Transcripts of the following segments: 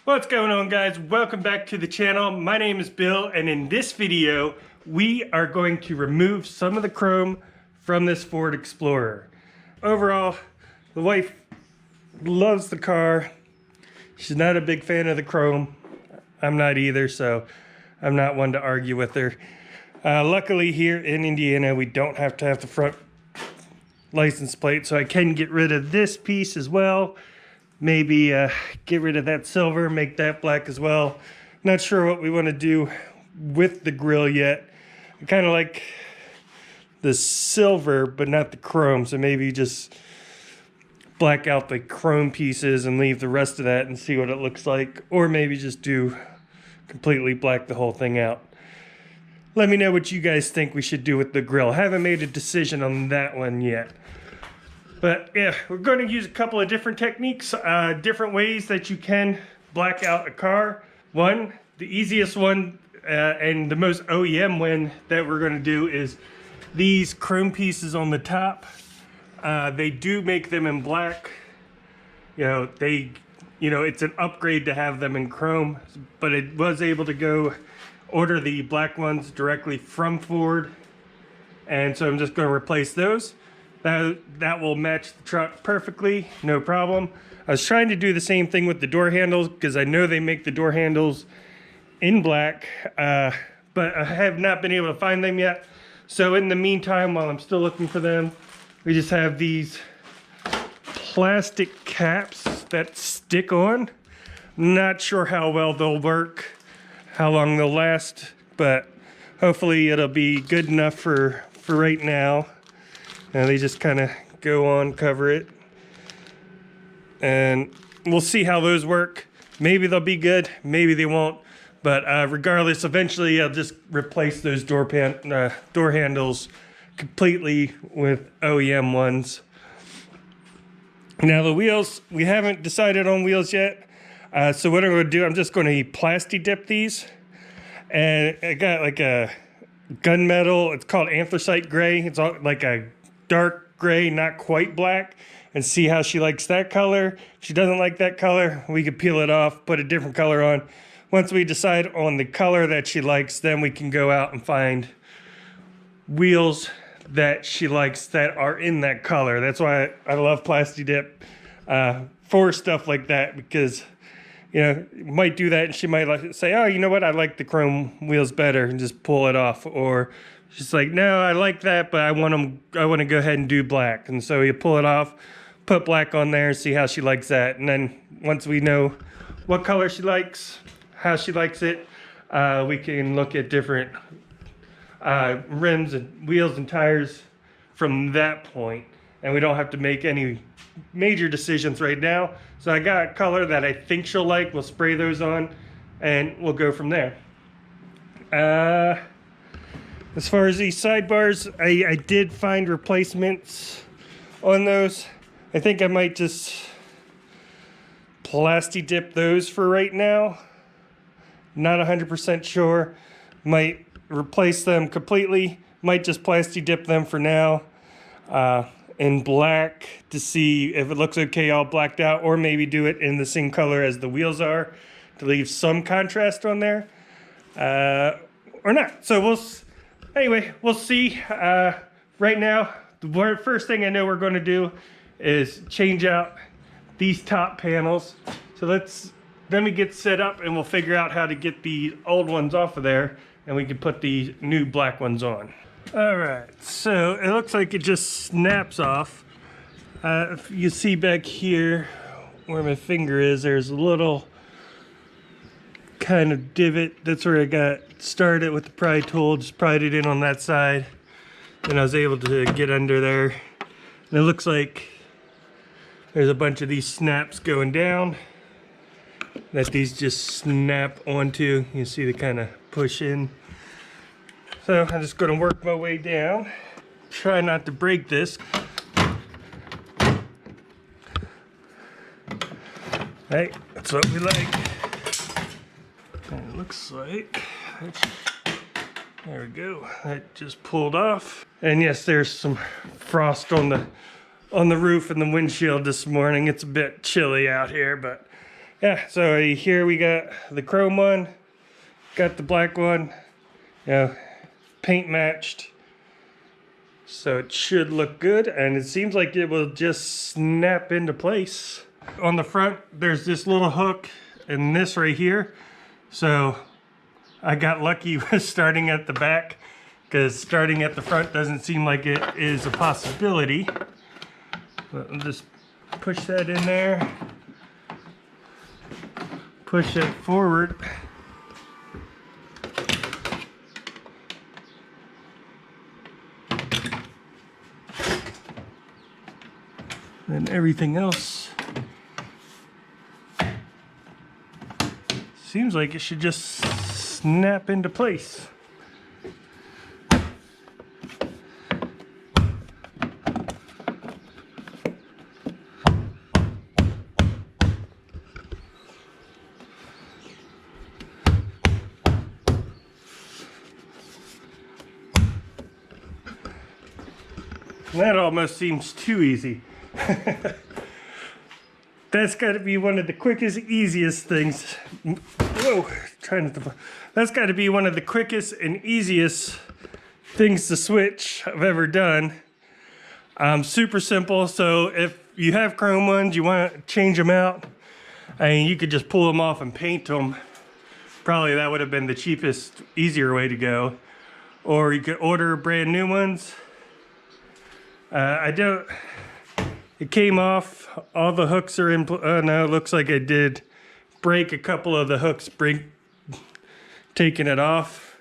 What's going on, guys? Welcome back to the channel. My name is Bill, and in this video we are going to remove some of the chrome from this Ford Explorer. Overall, the wife loves the car. She's not a big fan of the chrome. I'm not either, so I'm not one to argue with her. Luckily here in Indiana we don't have to have the front license plate, so I can get rid of this piece as well. Maybe get rid of that silver, make that black as well. Not sure what we want to do with the grill yet. I kind of like the silver, but not the chrome. So maybe just black out the chrome pieces and leave the rest of that and see what it looks like. Or maybe just do completely black the whole thing out. Let me know what you guys think we should do with the grill. I haven't made a decision on that one yet. But yeah, we're going to use a couple of different techniques, different ways that you can black out a car. One, the easiest one and the most OEM one that we're going to do is these chrome pieces on the top. They do make them in black. It's an upgrade to have them in chrome, but it was able to go order the black ones directly from Ford. And so I'm just going to replace those. That will match the truck perfectly, no problem. I was trying to do the same thing with the door handles because I know they make the door handles in black, but I have not been able to find them yet. So in the meantime, while I'm still looking for them, we just have these plastic caps that stick on. Not sure how well they'll work, how long they'll last, but hopefully it'll be good enough for right now. And they just kind of go on, cover it. And we'll see how those work. Maybe they'll be good, maybe they won't. But regardless, eventually I'll just replace those door handles completely with OEM ones. Now the wheels, we haven't decided on wheels yet. So what I'm going to do, I'm just going to Plasti Dip these. And I got like a gunmetal, it's called anthracite gray. It's all like a dark gray, not quite black, and see how she likes that color. If she doesn't like that color, we could peel it off, put a different color on. Once we decide on the color that she likes, then we can go out and find wheels that she likes that are in that color. That's why I love Plasti Dip for stuff like that, because you might do that and she might say, oh, you know what, I like the chrome wheels better, and just pull it off. Or she's like, no, I like that, but I want to go ahead and do black. And so you pull it off, put black on there, and see how she likes that. And then once we know what color she likes, how she likes it, we can look at different rims and wheels and tires from that point. And we don't have to make any major decisions right now. So I got a color that I think she'll like. We'll spray those on and we'll go from there. As far as these sidebars, I did find replacements on those. I think I might just Plasti Dip those for right now. Not 100% sure. Might replace them completely. Might just Plasti Dip them for now in black to see if it looks okay all blacked out, or maybe do it in the same color as the wheels are to leave some contrast on there, or not. So we'll see. Right now, the first thing I know we're going to do is change out these top panels. So let me get set up and we'll figure out how to get the old ones off of there, and we can put the new black ones on. All right, so it looks like it just snaps off. If you see back here where my finger is, there's a little kind of divot. That's where I got started with the pry tool. Just pried it in on that side, and I was able to get under there. And it looks like there's a bunch of these snaps going down that these just snap onto. You see they kind of push in. So I'm just going to work my way down. Try not to break this. Hey, that's what we like. And it looks like there we go. That just pulled off. And yes, there's some frost on the roof and the windshield this morning. It's a bit chilly out here, but yeah, so here we got the chrome one, got the black one, you know, paint matched. So it should look good, and it seems like it will just snap into place. On the front, there's this little hook and this right here. So I got lucky with starting at the back, because starting at the front doesn't seem like it is a possibility. But I'll just push that in there, push it forward. And everything else seems like it should just snap into place. That almost seems too easy. That's got to be one of the quickest, easiest things. Whoa, trying to. That's got to be one of the quickest and easiest things to switch I've ever done. Super simple. So if you have chrome ones, you want to change them out, I mean, you could just pull them off and paint them. Probably that would have been the cheapest, easier way to go. Or you could order brand new ones. It came off, all the hooks are in, no, it looks like I did break a couple of the hooks, taking it off.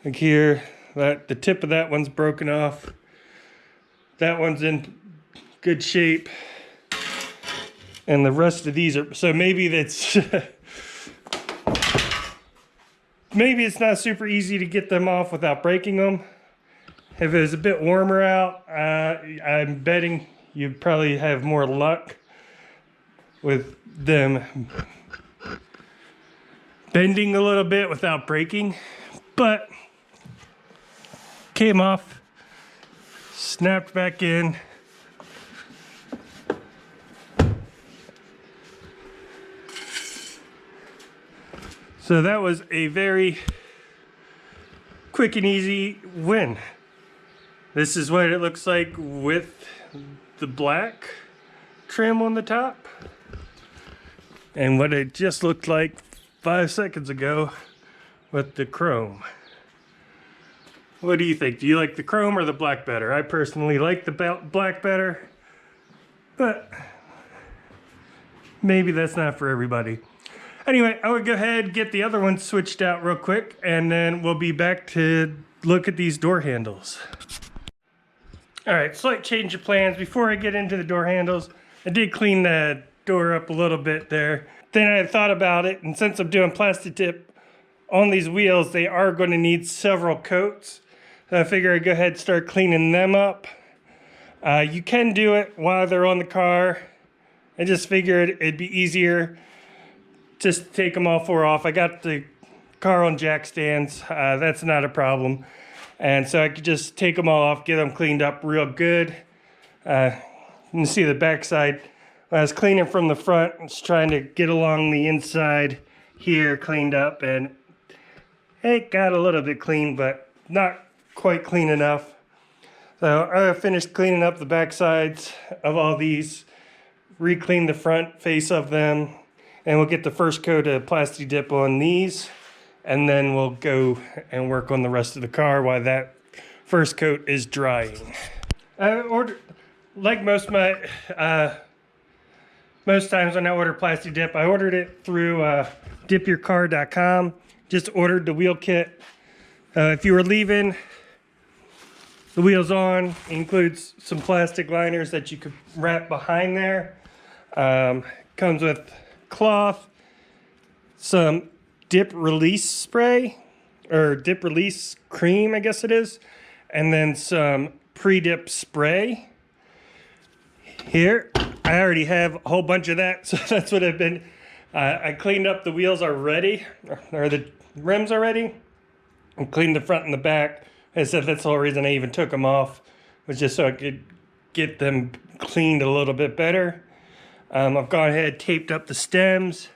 Like here, the tip of that one's broken off. That one's in good shape. And the rest of these are, so maybe that's, maybe it's not super easy to get them off without breaking them. If it was a bit warmer out, I'm betting you'd probably have more luck with them bending a little bit without breaking. But came off, snapped back in. So that was a very quick and easy win. This is what it looks like with the black trim on the top, and what it just looked like 5 seconds ago with the chrome. What do you think? Do you like the chrome or the black better? I personally like the black better, but maybe that's not for everybody. Anyway, I would go ahead and get the other one switched out real quick, and then we'll be back to look at these door handles. All right, slight change of plans. Before I get into the door handles, I did clean the door up a little bit there. Then I thought about it, and since I'm doing Plasti Dip on these wheels, they are going to need several coats. So I figure I'd go ahead and start cleaning them up. You can do it while they're on the car. I just figured it'd be easier just to take them all four off. I got the car on jack stands. That's not a problem. And so I could just take them all off, get them cleaned up real good. You can see the back side. When I was cleaning from the front, I was trying to get along the inside here cleaned up, and it got a little bit clean, but not quite clean enough. So I finished cleaning up the back sides of all these, re-clean the front face of them, and we'll get the first coat of Plasti Dip on these. And then we'll go and work on the rest of the car while that first coat is drying. I ordered, like most times when I order Plasti Dip, I ordered it through dipyourcar.com. Just ordered the wheel kit. If you were leaving the wheels on, it includes some plastic liners that you could wrap behind there. Comes with cloth, some dip release spray, or dip release cream, I guess it is, and then some pre-dip spray. Here, I already have a whole bunch of that, so that's what I've been, I cleaned up the wheels already, or the rims already, and cleaned the front and the back. I said that's the whole reason I even took them off, was just so I could get them cleaned a little bit better. I've gone ahead, taped up the stems,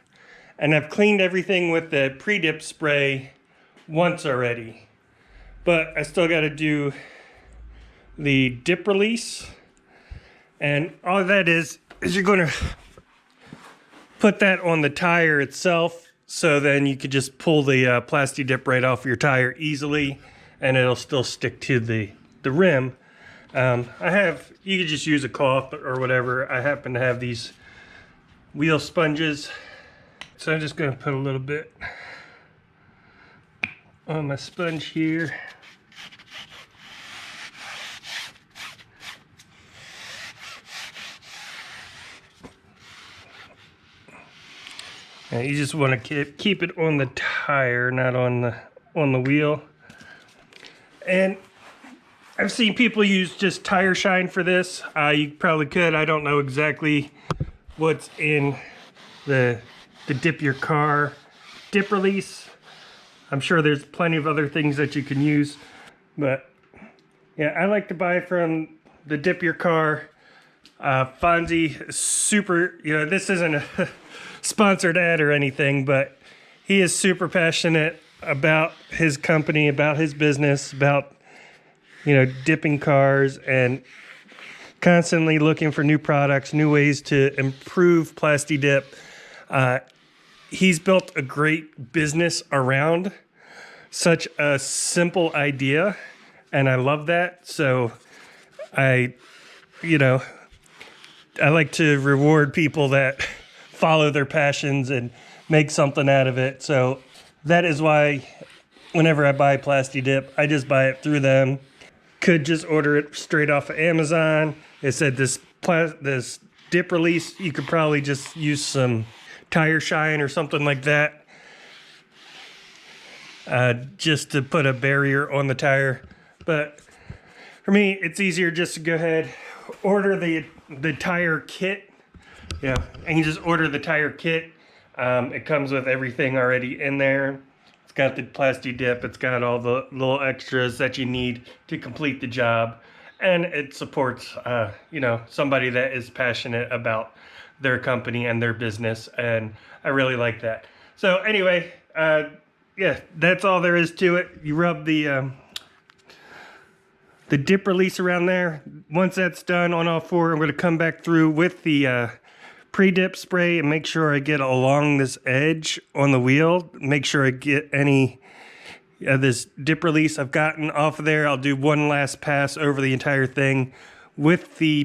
and I've cleaned everything with the pre-dip spray once already. But I still got to do the dip release. And all that is you're going to put that on the tire itself, so then you could just pull the Plasti Dip right off your tire easily, and it'll still stick to the rim. You could just use a cloth or whatever. I happen to have these wheel sponges, so I'm just going to put a little bit on my sponge here. You just want to keep it on the tire, not on the wheel. And I've seen people use just tire shine for this. You probably could. I don't know exactly what's in the Dip Your Car dip release. I'm sure there's plenty of other things that you can use, but yeah, I like to buy from the Dip Your Car. Fonzie, super. This isn't a sponsored ad or anything, but he is super passionate about his company, about his business, about dipping cars, and constantly looking for new products, new ways to improve Plasti Dip. He's built a great business around such a simple idea, and I love that. So I like to reward people that follow their passions and make something out of it. So that is why whenever I buy Plasti Dip, I just buy it through them. Could just order it straight off of Amazon. It said this dip release, you could probably just use some tire shine or something like that, just to put a barrier on the tire. But for me, it's easier just to go ahead, order the tire kit. Yeah, and you just order the tire kit. It comes with everything already in there. It's got the Plasti Dip. It's got all the little extras that you need to complete the job. And it supports, somebody that is passionate about their company and their business. And I really like that. So anyway, yeah, that's all there is to it. You rub the dip release around there. Once that's done on all four, I'm going to come back through with the pre-dip spray and make sure I get along this edge on the wheel. Make sure I get any this dip release I've gotten off of there. I'll do one last pass over the entire thing with the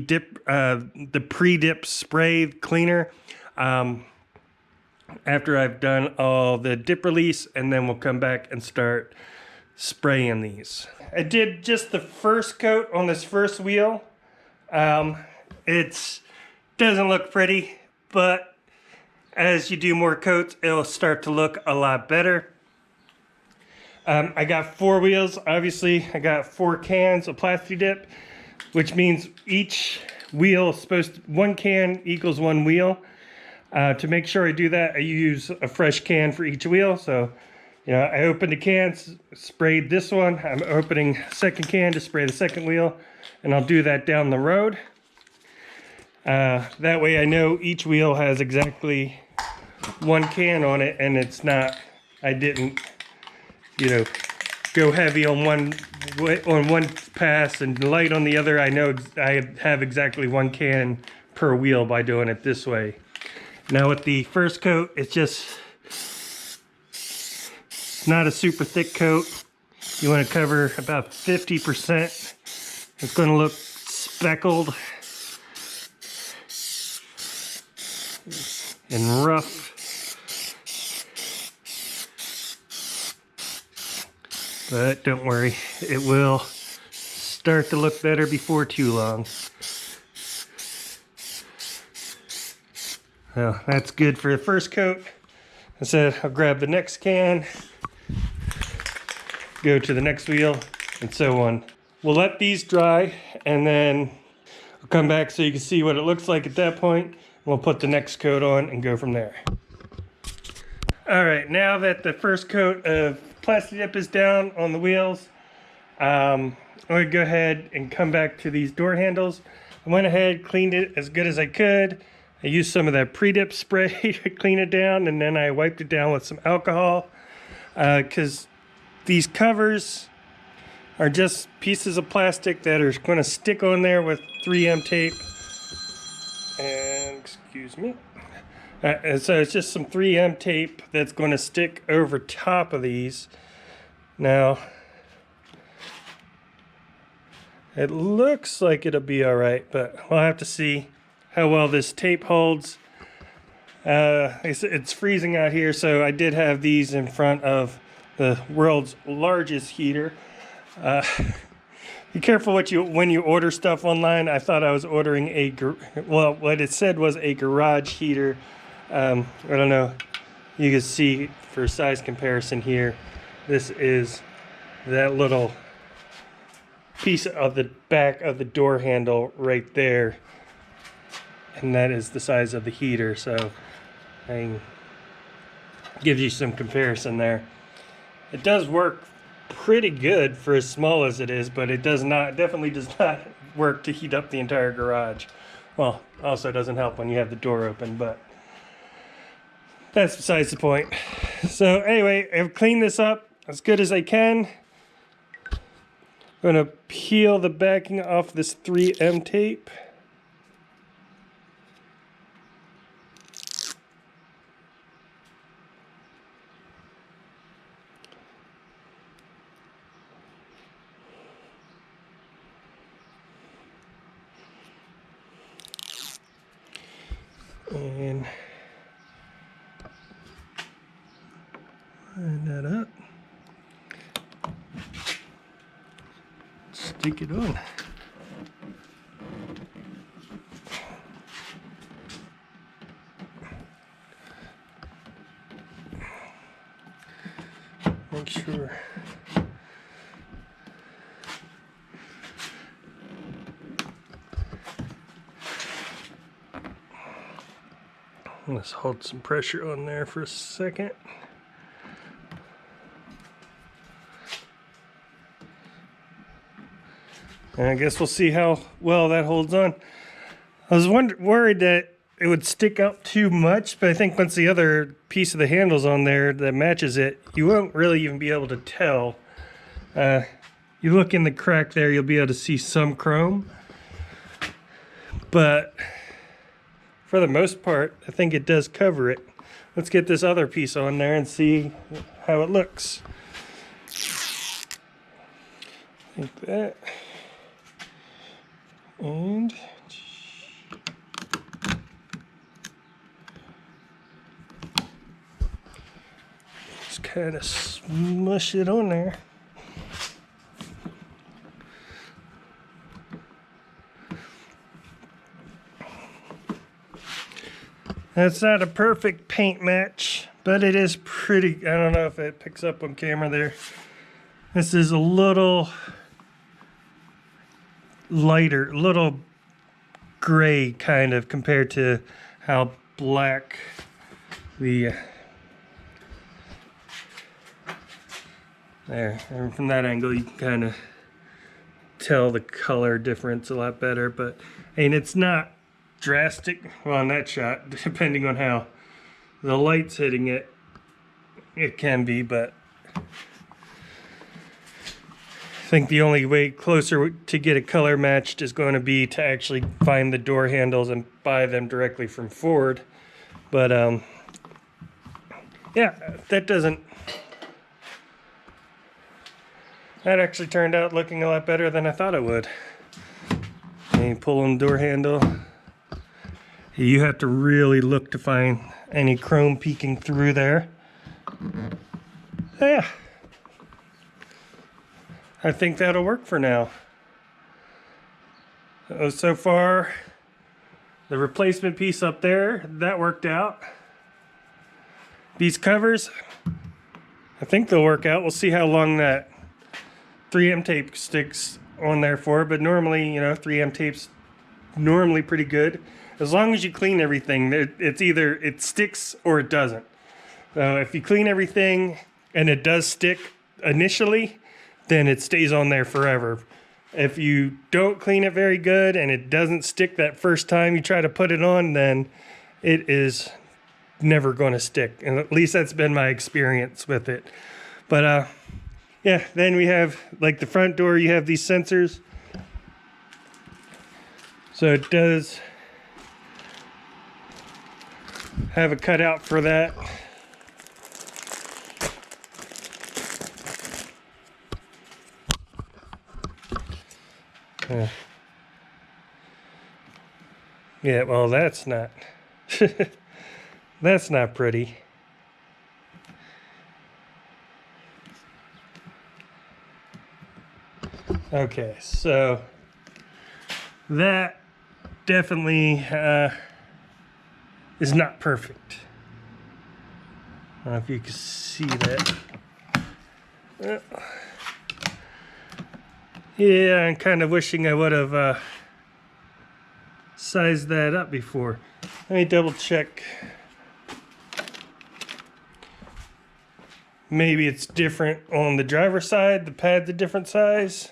pre-dip spray cleaner after I've done all the dip release, and then we'll come back and start spraying these. I did just the first coat on this first wheel. It doesn't look pretty, but as you do more coats, it'll start to look a lot better. I got 4 wheels, obviously. I got 4 cans of Plasti Dip, which means each wheel is 1 can equals 1 wheel. To make sure I do that, I use a fresh can for each wheel. So, I opened the cans, sprayed this one. I'm opening second can to spray the second wheel, and I'll do that down the road. That way I know each wheel has exactly 1 can on it, and it's not, I didn't, go heavy on one pass and light on the other. I know I have exactly 1 can per wheel by doing it this way. Now with the first coat, it's not a super thick coat. You want to cover about 50%. It's going to look speckled and rough. But don't worry, it will start to look better before too long. Well, that's good for the first coat. I said I'll grab the next can, go to the next wheel, and so on. We'll let these dry, and then I'll come back so you can see what it looks like at that point. We'll put the next coat on and go from there. All right, now that the first coat of Plasti Dip is down on the wheels, I'm going to go ahead and come back to these door handles. I went ahead, cleaned it as good as I could. I used some of that pre-dip spray to clean it down, and then I wiped it down with some alcohol, because these covers are just pieces of plastic that are going to stick on there with 3M tape. And excuse me. And so it's just some 3M tape that's going to stick over top of these. Now, it looks like it'll be all right, but we'll have to see how well this tape holds. It's freezing out here, so I did have these in front of the world's largest heater. Be careful when you order stuff online. I thought I was ordering what it said was a garage heater. I don't know. You can see for size comparison here. This is that little piece of the back of the door handle right there, and that is the size of the heater. So I gives you some comparison there. It does work pretty good for as small as it is, but it definitely does not work to heat up the entire garage. Well, also doesn't help when you have the door open, but that's besides the point. So anyway, I've cleaned this up as good as I can. I'm going to peel the backing off this 3M tape. And line that up. Stick it on. Make sure. Let's hold some pressure on there for a second. And I guess we'll see how well that holds on. I was worried that it would stick out too much, but I think once the other piece of the handle's on there that matches it, you won't really even be able to tell. You look in the crack there, you'll be able to see some chrome. But for the most part, I think it does cover it. Let's get this other piece on there and see how it looks. Like that. And just kind of smush it on there. That's not a perfect paint match, but it is pretty. I don't know if it picks up on camera there. This is a little lighter, a little gray kind of compared to how black the there. And from that angle you can kind of tell the color difference a lot better, but and it's not drastic. Well, on that shot, depending on how the light's hitting it, it can be, but I think the only way closer to get a color matched is going to be to actually find the door handles and buy them directly from Ford. But yeah, that actually turned out looking a lot better than I thought it would. And you pull on the door handle. You have to really look to find any chrome peeking through there. Yeah. I think that'll work for now. So far, the replacement piece up there, that worked out. These covers, I think they'll work out. We'll see how long that 3M tape sticks on there for, but normally, 3M tape's normally pretty good. As long as you clean everything, it's either it sticks or it doesn't. So if you clean everything and it does stick initially, then it stays on there forever. If you don't clean it very good and it doesn't stick that first time you try to put it on, then it is never going to stick. And at least that's been my experience with it. But yeah, then we have like the front door, you have these sensors. So it does have a cutout for that. Yeah, well, that's not that's not pretty. Okay, so that definitely is not perfect. I don't know if you can see that. Yeah, I'm kind of wishing I would have sized that up before. Let me double check. Maybe it's different on the driver's side. The pad's a different size.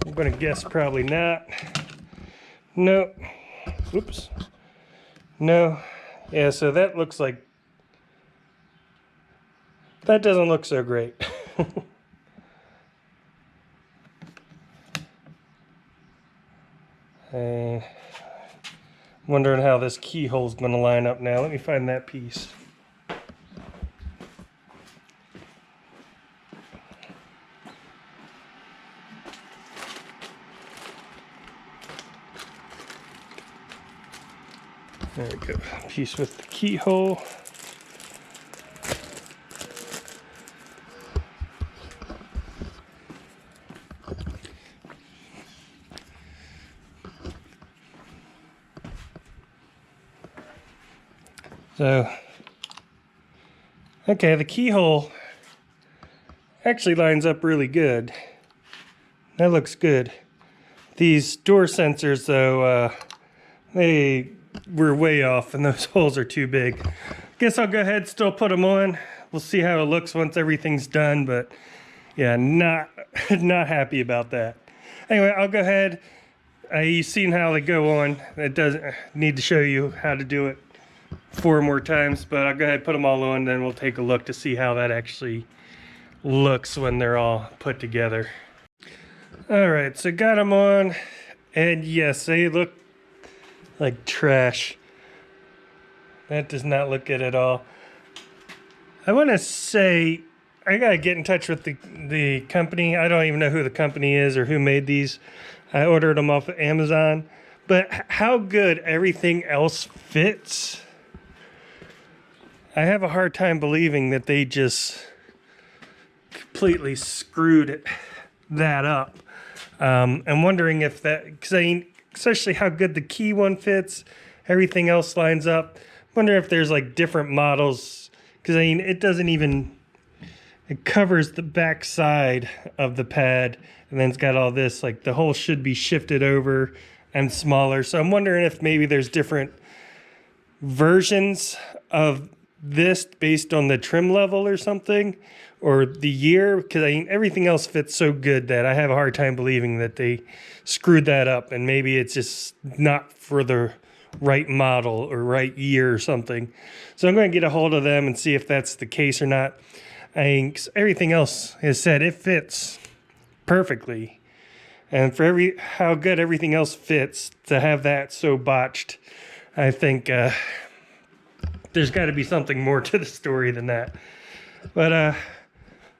I'm gonna guess probably not. No. Oops. No. Yeah, so that looks like, that doesn't look so great. Wondering how this keyhole's gonna line up now. Let me find that piece. There we go. Piece with the keyhole. So, okay, the keyhole actually lines up really good. That looks good. These door sensors, though, they were way off and those holes are too big. Guess I'll go ahead and still put them on. We'll see how it looks once everything's done, but yeah, not happy about that. Anyway, I'll go ahead. You've seen how they go on. It doesn't need to show you how to do it 4 more times, but I'll go ahead and put them all on, then we'll take a look to see how that actually looks when they're all put together. All right, so got them on, and yes, they look like trash. That does not look good at all. I want to say I gotta get in touch with the company. I don't even know who the company is or who made these. I ordered them off of Amazon, but how good everything else fits. I have a hard time believing that they just completely screwed that up. I'm wondering if that, because I mean, especially how good the key one fits, everything else lines up. Wonder if there's like different models, because I mean, it doesn't even, it covers the back side of the pad, and then it's got all this, like the hole should be shifted over and smaller. So I'm wondering if maybe there's different versions of this based on the trim level or something, or the year, because I mean, everything else fits so good that I have a hard time believing that they screwed that up, and maybe it's just not for the right model or right year or something. So I'm going to get a hold of them and see if that's the case or not. I mean, everything else is said, it fits perfectly, and for how good everything else fits, to have that so botched, I think there's got to be something more to the story than that. But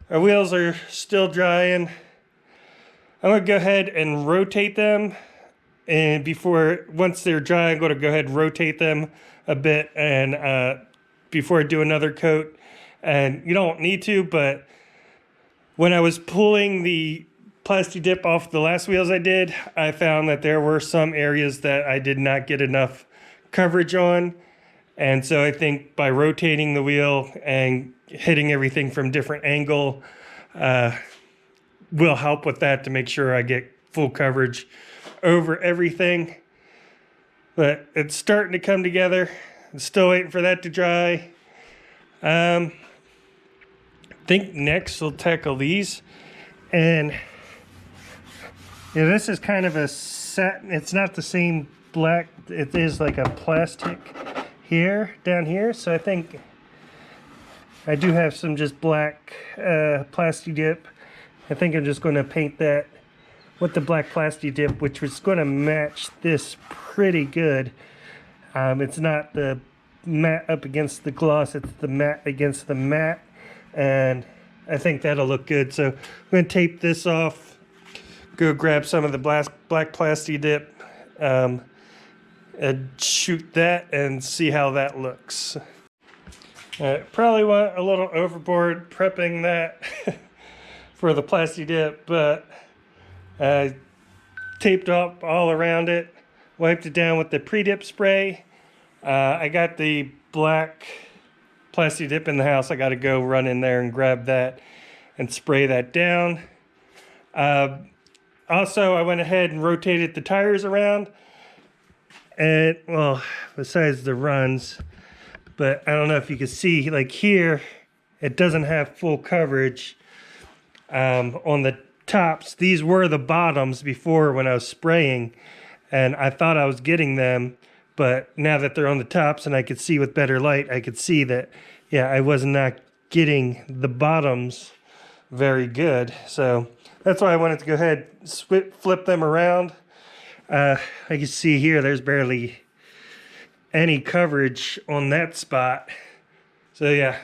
our wheels are still drying. I'm going to go ahead and rotate them. And once they're dry, I'm going to go ahead and rotate them a bit, and before I do another coat. And you don't need to, but when I was pulling the Plasti Dip off the last wheels I did, I found that there were some areas that I did not get enough coverage on. And so I think by rotating the wheel and hitting everything from different angle will help with that, to make sure I get full coverage over everything. But it's starting to come together. I'm still waiting for that to dry. I think next we'll tackle these. And Yeah, this is kind of a satin. It's not the same black. It is like a plastic here, down here. So I think I do have some just black Plasti Dip. I think I'm just going to paint that with the black Plasti Dip, which was going to match this pretty good. It's not the matte up against the gloss, it's the matte against the matte, and I think that'll look good. So I'm going to tape this off, go grab some of the black Plasti Dip, and shoot that and see how that looks. Probably went a little overboard prepping that for the Plasti Dip, but I taped up all around it, wiped it down with the pre-dip spray. I got the black Plasti Dip in the house. I got to go run in there and grab that and spray that down. Also, I went ahead and rotated the tires around. And, well, besides the runs, but I don't know if you can see, like here, it doesn't have full coverage on the tops. These were the bottoms before when I was spraying, and I thought I was getting them. But now that they're on the tops and I could see with better light, I could see that, yeah, I was not getting the bottoms very good. So that's why I wanted to go ahead and flip them around. I can see here there's barely any coverage on that spot. So yeah,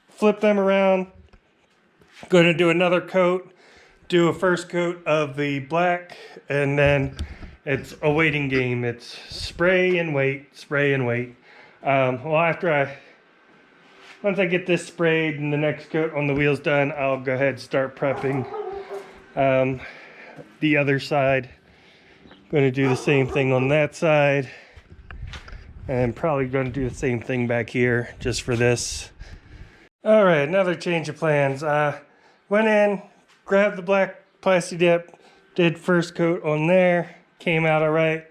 flip them around. Going to do another coat, do a first coat of the black, and then it's a waiting game. It's spray and wait, spray and wait. Well, once I get this sprayed and the next coat on the wheels done, I'll go ahead and start prepping the other side. Going to do the same thing on that side, and probably going to do the same thing back here just for this. All right, another change of plans. Went in, grabbed the black Plasti Dip, did first coat on there. Came out all right.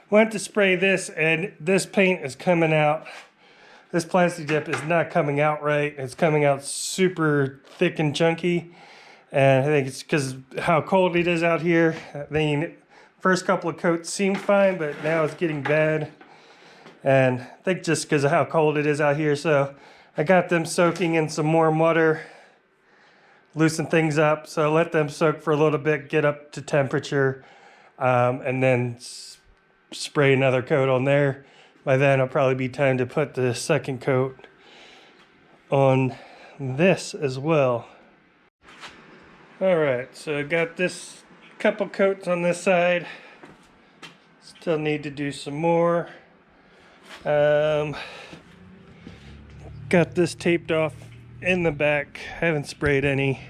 Went to spray this, and this paint is coming out. This Plasti Dip is not coming out right. It's coming out super thick and chunky, and I think it's because how cold it is out here. I mean, first couple of coats seemed fine, but now it's getting bad, and I think just because of how cold it is out here. So I got them soaking in some warm water, loosen things up. So let them soak for a little bit, get up to temperature. And then spray another coat on there. By then it'll probably be time to put the second coat on this as well. Alright, so I got this couple coats on this side. Still need to do some more. Got this taped off in the back. Haven't sprayed any.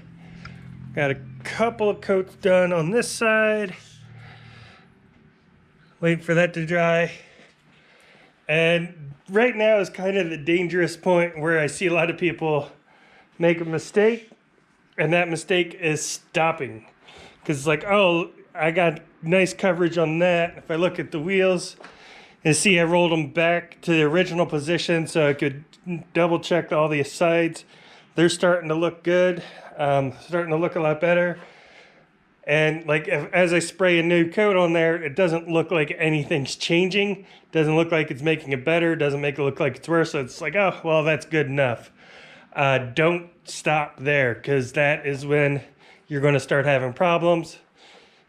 Got a couple of coats done on this side. Wait for that to dry. And right now is kind of the dangerous point where I see a lot of people make a mistake, and that mistake is stopping. Because it's like, oh, I got nice coverage on that. If I look at the wheels and see I rolled them back to the original position so I could double check all the sides. They're starting to look good, starting to look a lot better. And like as I spray a new coat on there, it doesn't look like anything's changing. Doesn't look like it's making it better. Doesn't make it look like it's worse. So it's like, oh, well, that's good enough. Don't stop there, because that is when you're going to start having problems.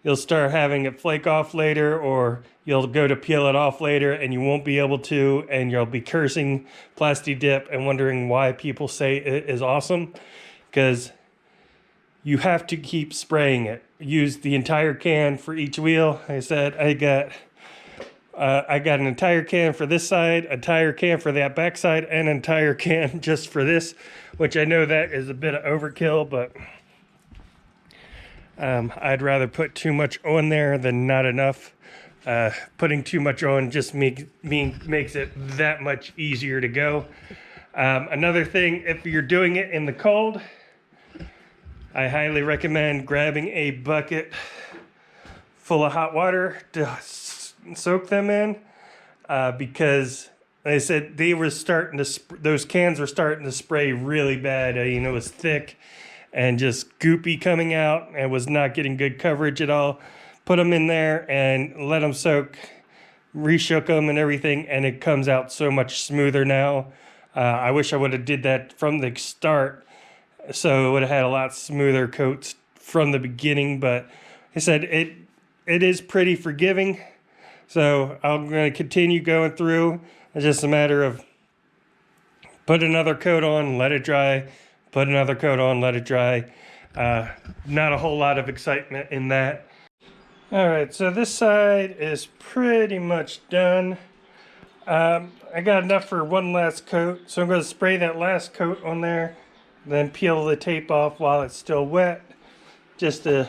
You'll start having it flake off later, or you'll go to peel it off later and you won't be able to, and you'll be cursing Plasti Dip and wondering why people say it is awesome, because you have to keep spraying it. Use the entire can for each wheel. Like I said, I got an entire can for this side, an entire can for that back side, and an entire can just for this, which I know that is a bit of overkill, but I'd rather put too much on there than not enough. Putting too much on just makes it that much easier to go. Another thing, if you're doing it in the cold, I highly recommend grabbing a bucket full of hot water to soak them in, because like I said, they were starting to those cans were starting to spray really bad. It was thick and just goopy coming out, and was not getting good coverage at all. put them in there and let them soak, reshook them and everything, and it comes out so much smoother now. I wish I would have did that from the start, so it would have had a lot smoother coats from the beginning. But like I said, it is pretty forgiving, so I'm going to continue going through. It's just a matter of put another coat on, let it dry, put another coat on, let it dry. Not a whole lot of excitement in that. All right, so this side is pretty much done. I got enough for one last coat, so I'm going to spray that last coat on there, then peel the tape off while it's still wet, just in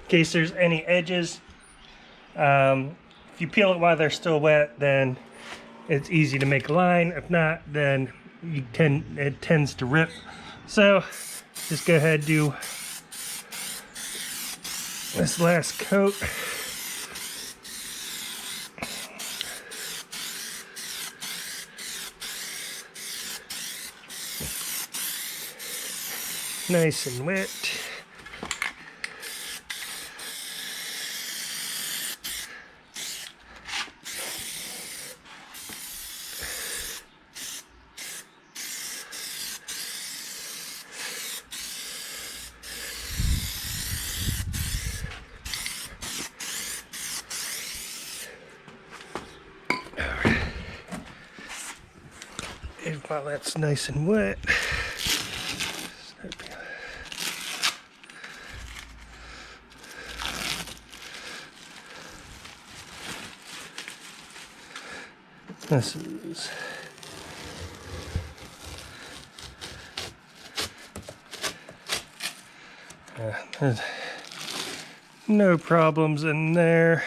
case there's any edges. If you peel it while they're still wet, then it's easy to make a line. If not, then it tends to rip. So just go ahead and do this last coat. Nice and wet. And while that's nice and wet, this is there's no problems in there.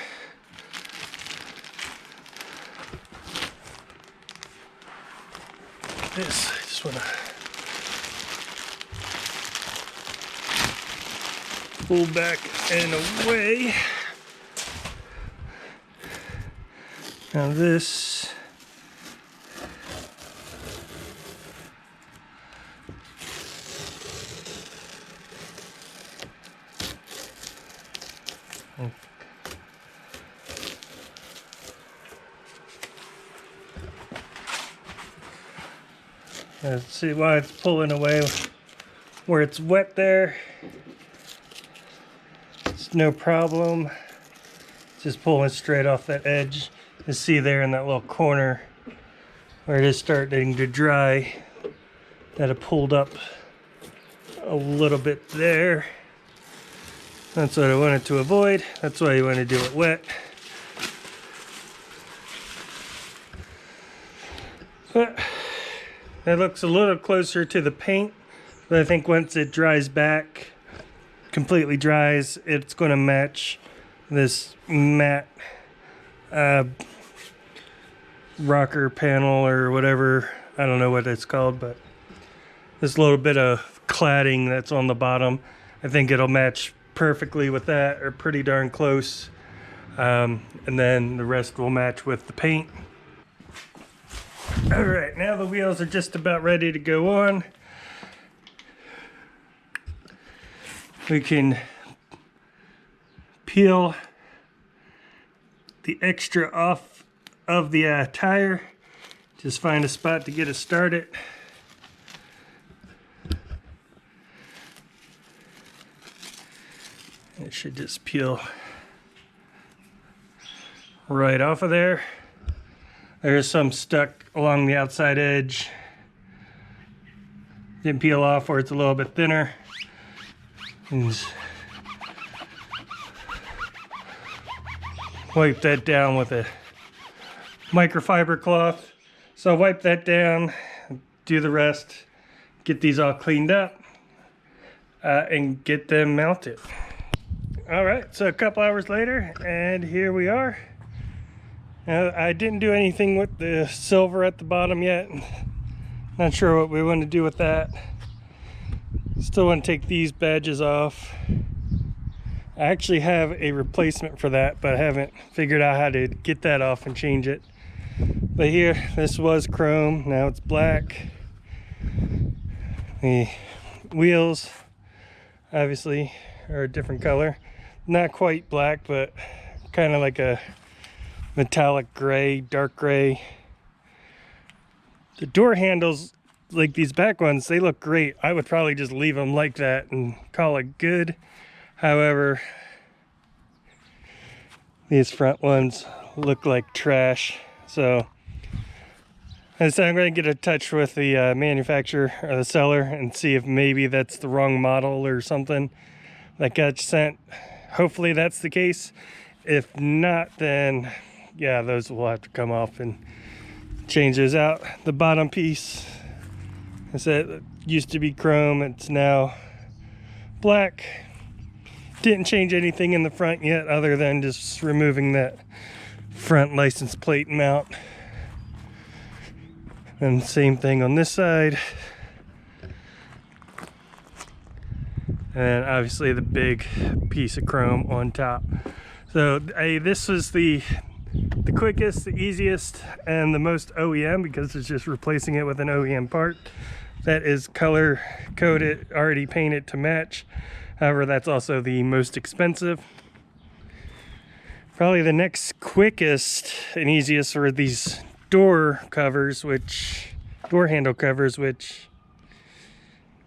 This, I just want to pull back and away. Now this, let's see why it's pulling away where it's wet there. It's no problem. It's just pulling straight off that edge. You see there in that little corner where it is starting to dry, that it pulled up a little bit there. That's what I wanted to avoid. That's why you want to do it wet. But it looks a little closer to the paint, but I think once it dries back, completely dries, it's going to match this matte rocker panel or whatever. I don't know what it's called, but this little bit of cladding that's on the bottom, I think it'll match perfectly with that, or pretty darn close. And then the rest will match with the paint. All right, now the wheels are just about ready to go on. We can peel the extra off of the tire. Just find a spot to get it started. It should just peel right off of there. There's some stuck along the outside edge. Didn't peel off where it's a little bit thinner. And just wipe that down with a microfiber cloth. So wipe that down, do the rest, get these all cleaned up, and get them mounted. All right, so a couple hours later, and here we are. I didn't do anything with the silver at the bottom yet. Not sure what we want to do with that. Still want to take these badges off. I actually have a replacement for that, but I haven't figured out how to get that off and change it. But here, this was chrome, now it's black. The wheels, obviously, are a different color. not quite black, but kind of like a metallic gray, dark gray. The door handles, like these back ones, they look great. I would probably just leave them like that and call it good. However, these front ones look like trash. So I decided I'm going to get in touch with the manufacturer or the seller and see if maybe that's the wrong model or something that got sent. Hopefully that's the case. If not, then yeah, those will have to come off and change those out. The bottom piece, I said, it used to be chrome, it's now black. Didn't change anything in the front yet other than just removing that front license plate mount. And same thing on this side. And obviously the big piece of chrome on top. So this was the quickest, the easiest, and the most OEM because it's just replacing it with an OEM part that is color coded, already painted to match. However, that's also the most expensive. Probably the next quickest and easiest are these door handle covers, which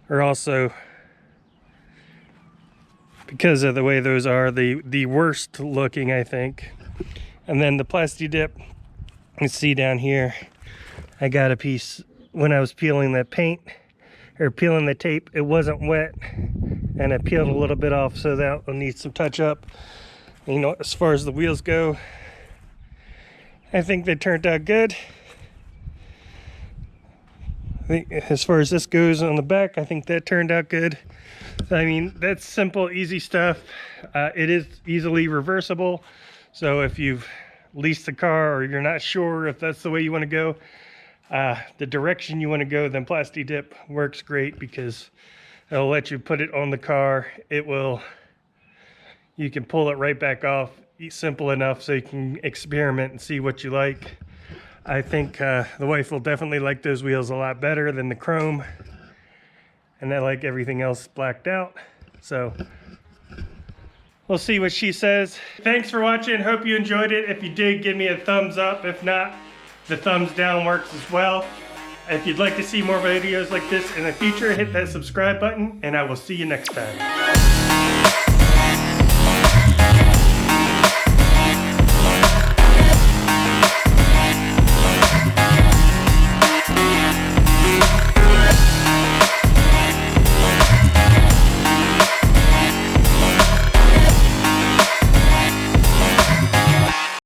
are also, because of the way those are, the worst looking, I think. And then the Plasti Dip, you see down here, I got a piece when I was peeling the paint, or peeling the tape, it wasn't wet, and I peeled a little bit off, so that will need some touch up. You know, as far as the wheels go, I think they turned out good. I think as far as this goes on the back, I think that turned out good. I mean, that's simple, easy stuff. It is easily reversible. So if you've leased a car or you're not sure if that's the way you want to go, the direction you want to go, then Plasti Dip works great because it'll let you put it on the car. You can pull it right back off. Simple enough so you can experiment and see what you like. I think the wife will definitely like those wheels a lot better than the chrome. And I like everything else blacked out. So we'll see what she says. Thanks for watching. Hope you enjoyed it. If you did, give me a thumbs up. If not, the thumbs down works as well. If you'd like to see more videos like this in the future, hit that subscribe button, and I will see you next time.